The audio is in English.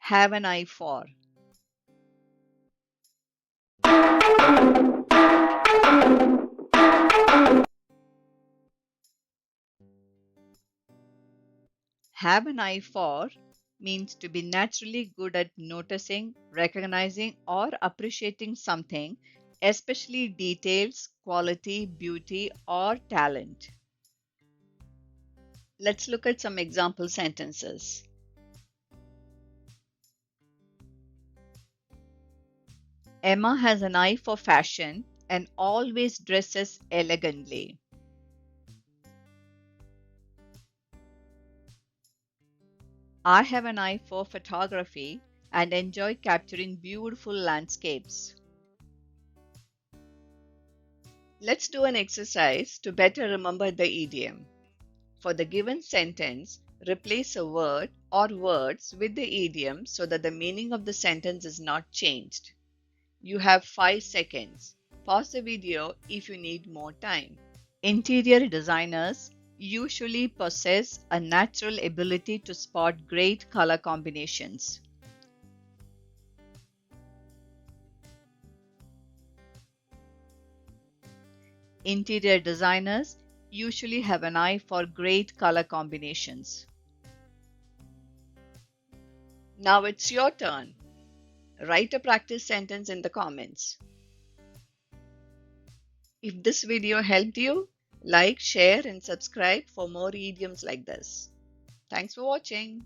Have an eye for. Have an eye for means to be naturally good at noticing, recognizing, or appreciating something, especially details, quality, beauty, or talent. Let's look at some example sentences. Emma has an eye for fashion and always dresses elegantly. I have an eye for photography and enjoy capturing beautiful landscapes. Let's do an exercise to better remember the idiom. For the given sentence, replace a word or words with the idiom so that the meaning of the sentence is not changed. You have 5 seconds. Pause the video if you need more time. Interior designers usually possess a natural ability to spot great color combinations. Interior designers usually have an eye for great color combinations. Now it's your turn. Write a practice sentence in the comments. If this video helped you, like, share, and subscribe for more idioms like this. Thanks for watching.